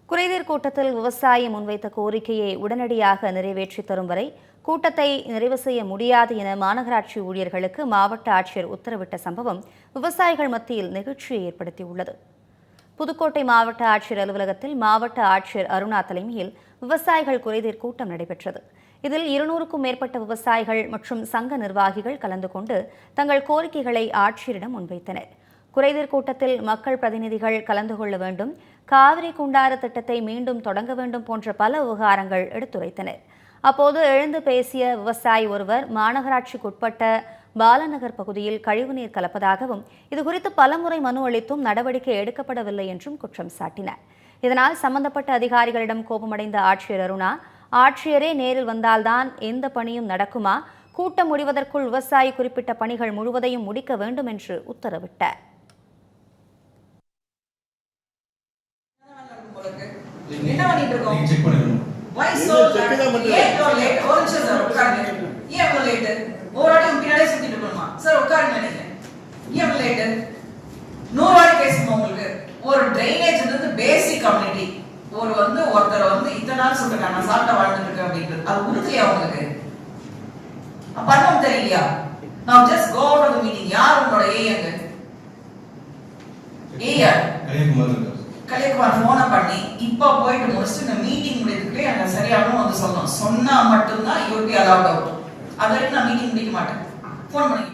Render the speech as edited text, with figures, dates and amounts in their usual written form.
குறைதீர் கூட்டத்தில் விவசாயி முன்வைத்த கோரிக்கையை உடனடியாக நிறைவேற்றி தரும் வரை கூட்டத்தை நிறைவு செய்ய முடியாது என மாநகராட்சி ஊழியர்களுக்கு மாவட்ட ஆட்சியர் உத்தரவிட்ட சம்பவம் விவசாயிகள் மத்தியில் நெகிழ்ச்சியை ஏற்படுத்தியுள்ளது. புதுக்கோட்டை மாவட்ட ஆட்சியர் அலுவலகத்தில் மாவட்ட ஆட்சியர் அருணா தலைமையில் விவசாயிகள் குறைதீர் கூட்டம் நடைபெற்றது. இதில் 200க்கும் மேற்பட்ட விவசாயிகள் மற்றும் சங்க நிர்வாகிகள் கலந்து கொண்டு தங்கள் கோரிக்கைகளை ஆட்சியரிடம் முன்வைத்தனர். குறைதீர் கூட்டத்தில் மக்கள் பிரதிநிதிகள் கலந்து கொள்ள வேண்டும், காவிரி குண்டாறு திட்டத்தை மீண்டும் தொடங்க வேண்டும் போன்ற பல விவகாரங்கள் எடுத்துரைத்தனர். அப்போது எழுந்து பேசிய விவசாயி ஒருவர் மாநகராட்சிக்குட்பட்ட பாலநகர் பகுதியில் கழிவுநீர் கலப்பதாகவும் இதுகுறித்து பலமுறை மனு அளித்தும் நடவடிக்கை எடுக்கப்படவில்லை என்றும் குற்றம் சாட்டினார். இதனால் சம்பந்தப்பட்ட அதிகாரிகளிடம் கோபமடைந்த ஆட்சியர் அருணா, ஆட்சியரே நேரில் வந்தால்தான் எந்த பணியும் நடக்குமா? கூட்டம் முடிவதற்குள் விவசாயி குறிப்பிட்ட பணிகள் முழுவதையும் முடிக்க வேண்டும் என்று உத்தரவிட்டார். என்ன பண்ணிட்டு இருக்கோம்? செக் பண்ணிரணும். Why so late? ஒரு நிமிஷம் சார் உட்காருங்க. ஏன் இவ்வளவு லேட்? ஒரு வாட்டி பின்னாடியே சுத்திட்டு இருக்கணுமா? சார் உட்காருங்க நினைக்கிறேன். ஏன் இவ்வளவு லேட்? 100 வாட்டி பேசணுமா உங்களுக்கு? ஒரு ட்ரைனேஜ் வந்து பேசிக் கம்யூனிட்டி. ஒருத்தர் இத்தனை நாள் சொல்லிருக்காங்க நான் சாப்பிட்ட வாழ்ந்துட்டு இருக்கேன் அப்படின்றது. அது உறுதியா உங்களுக்கு? பண்ணவும் தெரியலையா? Now just go out of the meeting. யார் உங்களோட ஏங்க? ஏயா? கலைக்குமார் போன பண்ணி இப்ப போயிட்டு முடிச்சுட்டு இந்த மீட்டிங் முடிக்கிறதுக்கு எனக்கு சரியாகவும் வந்து சொல்லணும். சொன்னா மட்டும்தான் யூபி அலவுட் அவுட். அது வரைக்கும் நான் மீட்டிங் முடிக்க மாட்டேன். போன் பண்ணி